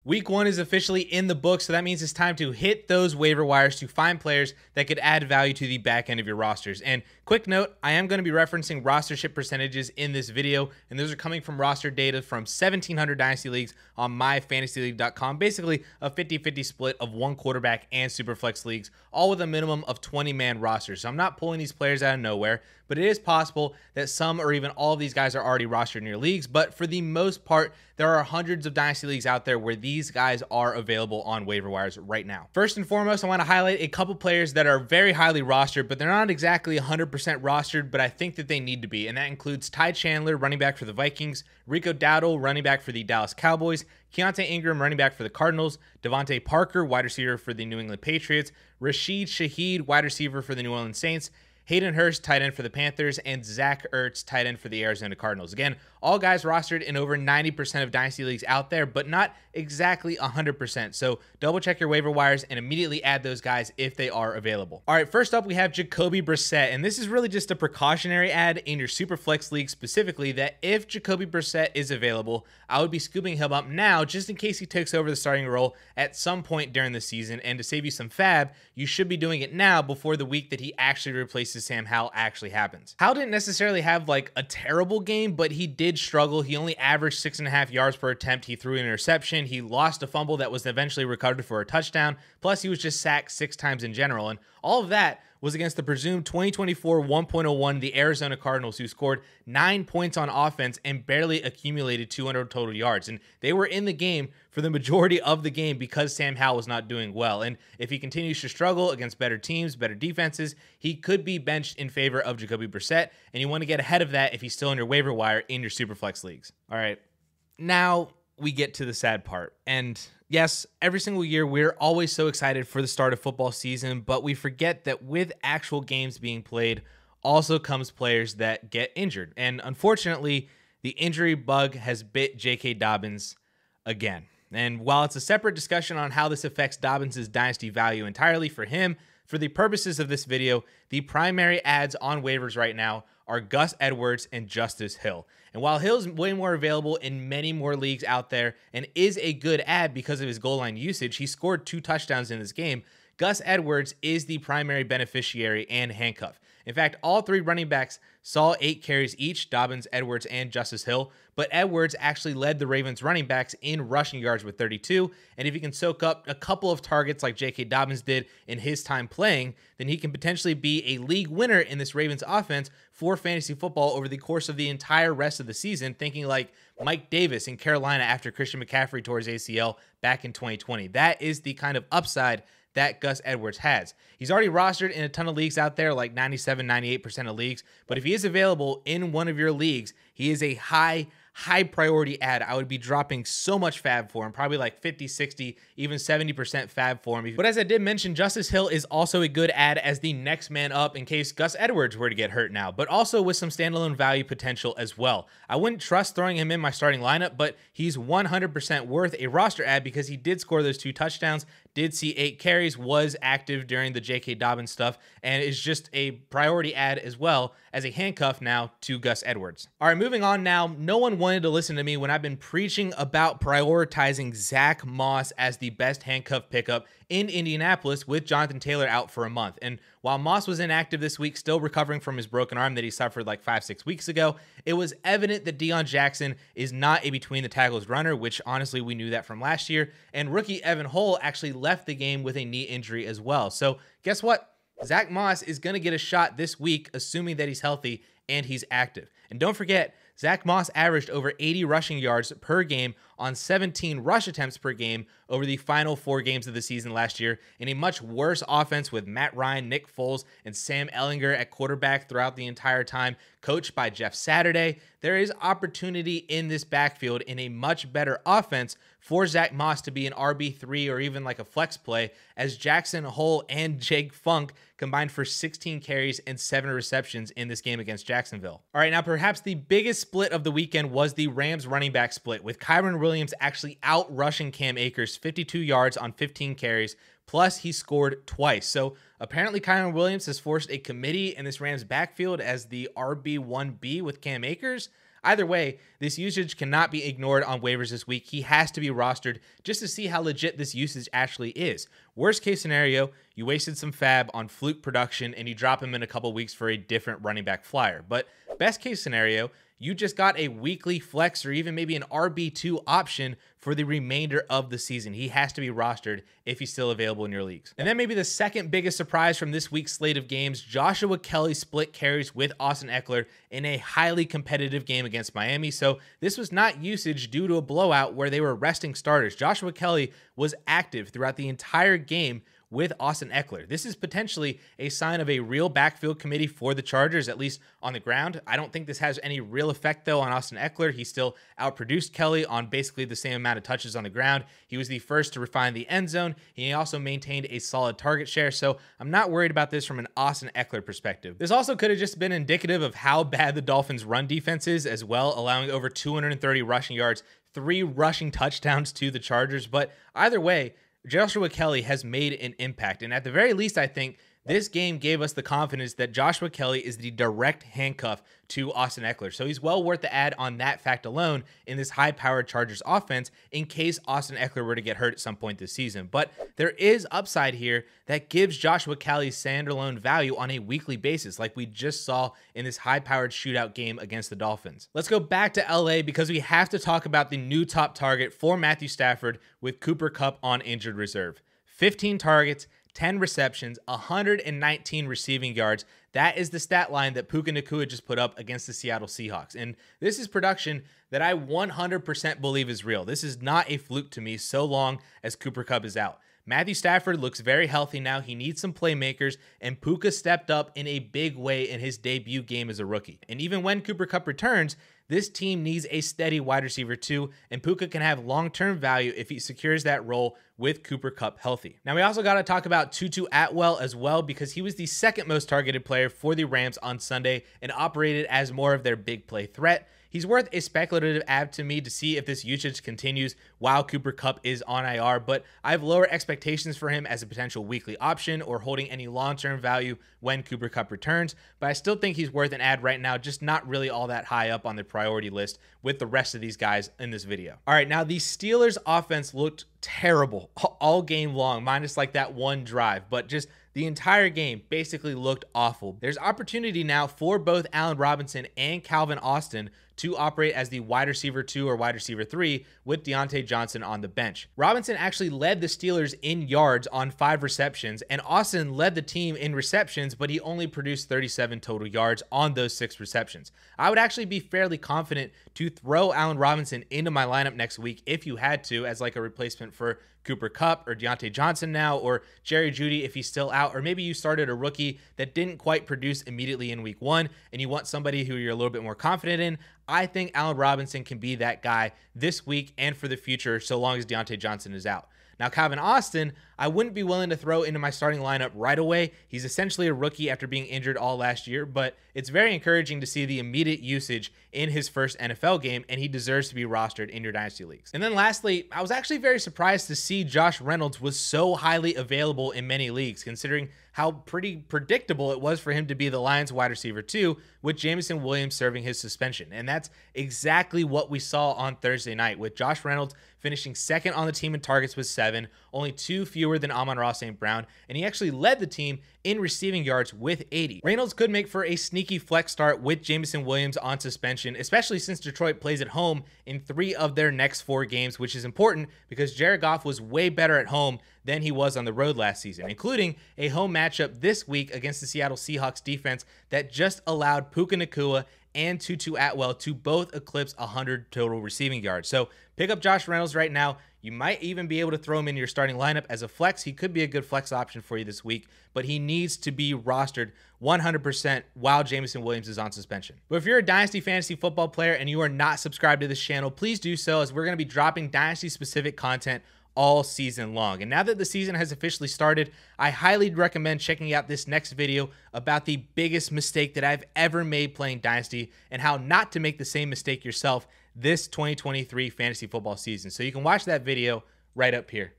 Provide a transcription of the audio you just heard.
Week 1 is officially in the book, so that means it's time to hit those waiver wires to find players that could add value to the back end of your rosters. And quick note, I am going to be referencing rostership percentages in this video, and those are coming from roster data from 1,700 Dynasty leagues on myfantasyleague.com. Basically, a 50-50 split of one quarterback and superflex leagues, all with a minimum of 20-man rosters. So I'm not pulling these players out of nowhere, but it is possible that some or even all of these guys are already rostered in your leagues. But for the most part, there are hundreds of Dynasty leagues out there where these guys are available on waiver wires right now. First and foremost, I want to highlight a couple players that are very highly rostered, but they're not exactly 100% rostered, but I think that they need to be. And that includes Ty Chandler, running back for the Vikings, Rico Dowdle, running back for the Dallas Cowboys, Keontae Ingram, running back for the Cardinals, Devontae Parker, wide receiver for the New England Patriots, Rashid Shaheed, wide receiver for the New Orleans Saints, Hayden Hurst, tight end for the Panthers, and Zach Ertz, tight end for the Arizona Cardinals. Again, all guys rostered in over 90% of Dynasty leagues out there, but not exactly 100%. So double check your waiver wires and immediately add those guys if they are available. All right, first up, we have Jacoby Brissett, and this is really just a precautionary ad in your Superflex league specifically that if Jacoby Brissett is available, I would be scooping him up now just in case he takes over the starting role at some point during the season. And to save you some fab, you should be doing it now before the week that he actually replaces Sam Howell actually happens. Howell didn't necessarily have like a terrible game, but he did struggle. He only averaged 6.5 yards per attempt. He threw an interception. He lost a fumble that was eventually recovered for a touchdown. Plus, he was just sacked 6 times in general. And all of that was against the presumed 2024 1.01, the Arizona Cardinals, who scored 9 points on offense and barely accumulated 200 total yards. And they were in the game for the majority of the game because Sam Howell was not doing well. And if he continues to struggle against better teams, better defenses, he could be benched in favor of Jacoby Brissett. And you want to get ahead of that if he's still on your waiver wire in your Superflex leagues. All right, now we get to the sad part. And yes, every single year we're always so excited for the start of football season, but we forget that with actual games being played also comes players that get injured. And unfortunately, the injury bug has bit J.K. Dobbins again. And while it's a separate discussion on how this affects Dobbins' dynasty value entirely for him, for the purposes of this video, the primary ads on waivers right now are Gus Edwards and Justice Hill. And while Hill's way more available in many more leagues out there and is a good ad because of his goal line usage, he scored 2 touchdowns in this game, Gus Edwards is the primary beneficiary and handcuff. In fact, all 3 running backs saw 8 carries each, Dobbins, Edwards, and Justice Hill, but Edwards actually led the Ravens running backs in rushing yards with 32, and if he can soak up a couple of targets like J.K. Dobbins did in his time playing, then he can potentially be a league winner in this Ravens offense for fantasy football over the course of the entire rest of the season, thinking like Mike Davis in Carolina after Christian McCaffrey tore his ACL back in 2020. That is the kind of upside that Gus Edwards has. He's already rostered in a ton of leagues out there, like 97, 98% of leagues, but if he is available in one of your leagues, he is a high priority ad. I would be dropping so much fab for him, probably like 50, 60, even 70% fab for him. But as I did mention, Justice Hill is also a good ad as the next man up in case Gus Edwards were to get hurt now, but also with some standalone value potential as well. I wouldn't trust throwing him in my starting lineup, but he's 100% worth a roster ad because he did score those 2 touchdowns, did see 8 carries, was active during the J.K. Dobbins stuff, and is just a priority ad as well as a handcuff now to Gus Edwards. All right, moving on now. No one wanted to listen to me when I've been preaching about prioritizing Zack Moss as the best handcuff pickup in Indianapolis with Jonathan Taylor out for a month. And while Moss was inactive this week, still recovering from his broken arm that he suffered like 5-6 weeks ago, it was evident that Deion Jackson is not a between the tackles runner, which honestly we knew that from last year. And rookie Evan Hull actually left the game with a knee injury as well. So guess what? Zack Moss is going to get a shot this week, assuming that he's healthy and he's active. And don't forget, Zack Moss averaged over 80 rushing yards per game on 17 rush attempts per game over the final 4 games of the season last year in a much worse offense with Matt Ryan, Nick Foles, and Sam Ehlinger at quarterback throughout the entire time, coached by Jeff Saturday. There is opportunity in this backfield in a much better offense for Zack Moss to be an RB3 or even like a flex play, as Jackson, Hull, and Jake Funk combined for 16 carries and 7 receptions in this game against Jacksonville. All right, now perhaps the biggest split of the weekend was the Rams running back split, with Kyren Williams actually out-rushing Cam Akers 52 yards on 15 carries, plus he scored twice. So apparently Kyren Williams has forced a committee in this Rams backfield as the RB1B with Cam Akers. Either way, this usage cannot be ignored on waivers this week. He has to be rostered just to see how legit this usage actually is. Worst case scenario, you wasted some fab on fluke production and you drop him in a couple weeks for a different running back flyer. But best case scenario, you just got a weekly flex or even maybe an RB2 option for the remainder of the season. He has to be rostered if he's still available in your leagues. And then maybe the second biggest surprise from this week's slate of games, Joshua Kelley split carries with Austin Eckler in a highly competitive game against Miami. So this was not usage due to a blowout where they were resting starters. Joshua Kelley was active throughout the entire game with Austin Eckler. This is potentially a sign of a real backfield committee for the Chargers, at least on the ground. I don't think this has any real effect, though, on Austin Eckler. He still outproduced Kelley on basically the same amount of touches on the ground. He was the first to refine the end zone. He also maintained a solid target share, so I'm not worried about this from an Austin Eckler perspective. This also could have just been indicative of how bad the Dolphins' run defense is as well, allowing over 230 rushing yards, 3 rushing touchdowns to the Chargers. But either way, Joshua Kelley has made an impact. And at the very least, I think this game gave us the confidence that Joshua Kelley is the direct handcuff to Austin Eckler. So he's well worth the add on that fact alone in this high-powered Chargers offense in case Austin Eckler were to get hurt at some point this season. But there is upside here that gives Joshua Kelley standalone value on a weekly basis, like we just saw in this high-powered shootout game against the Dolphins. Let's go back to LA because we have to talk about the new top target for Matthew Stafford with Cooper Kupp on injured reserve. 15 targets, 10 receptions, 119 receiving yards. That is the stat line that Puka Nacua just put up against the Seattle Seahawks. And this is production that I 100% believe is real. This is not a fluke to me so long as Cooper Kupp is out. Matthew Stafford looks very healthy now. He needs some playmakers, and Puka stepped up in a big way in his debut game as a rookie. And even when Cooper Kupp returns, this team needs a steady wide receiver too, and Puka can have long-term value if he secures that role with Cooper Kupp healthy. Now, we also got to talk about Tutu Atwell as well because he was the second most targeted player for the Rams on Sunday and operated as more of their big play threat. He's worth a speculative add to me to see if this usage continues while Cooper Kupp is on IR, but I have lower expectations for him as a potential weekly option or holding any long-term value when Cooper Kupp returns, but I still think he's worth an add right now, just not really all that high up on the priority list with the rest of these guys in this video. All right, now the Steelers offense looked terrible all game long, minus like that one drive, but just the entire game basically looked awful. There's opportunity now for both Allen Robinson and Calvin Austin to operate as the wide receiver 2 or wide receiver 3 with Deontay Johnson on the bench. Robinson actually led the Steelers in yards on 5 receptions, and Austin led the team in receptions, but he only produced 37 total yards on those 6 receptions. I would actually be fairly confident to throw Allen Robinson into my lineup next week if you had to, as like a replacement for Cooper Kupp or Deontay Johnson now, or Jerry Jeudy if he's still out, or maybe you started a rookie that didn't quite produce immediately in week 1 and you want somebody who you're a little bit more confident in. I think Allen Robinson can be that guy this week and for the future so long as Deontay Johnson is out. Now, Calvin Austin, I wouldn't be willing to throw into my starting lineup right away. He's essentially a rookie after being injured all last year, but it's very encouraging to see the immediate usage in his first NFL game, and he deserves to be rostered in your Dynasty leagues. And then lastly, I was actually very surprised to see Josh Reynolds was so highly available in many leagues, considering how pretty predictable it was for him to be the Lions wide receiver 2 with Jameson Williams serving his suspension. And that's exactly what we saw on Thursday night, with Josh Reynolds finishing second on the team in targets with 7, only 2 fewer than Amon-Ra St. Brown, and he actually led the team in receiving yards with 80. Reynolds could make for a sneaky flex start with Jameson Williams on suspension, especially since Detroit plays at home in 3 of their next 4 games, which is important because Jared Goff was way better at home than he was on the road last season, including a home matchup this week against the Seattle Seahawks defense that just allowed Puka Nacua and Tutu Atwell to both eclipse 100 total receiving yards. So pick up Josh Reynolds right now. You might even be able to throw him in your starting lineup as a flex. He could be a good flex option for you this week, but he needs to be rostered 100% while Jameson Williams is on suspension. But if you're a Dynasty fantasy football player and you are not subscribed to this channel, please do so, as we're going to be dropping Dynasty-specific content all season long. And now that the season has officially started, I highly recommend checking out this next video about the biggest mistake that I've ever made playing Dynasty and how not to make the same mistake yourself this 2023 fantasy football season. So you can watch that video right up here.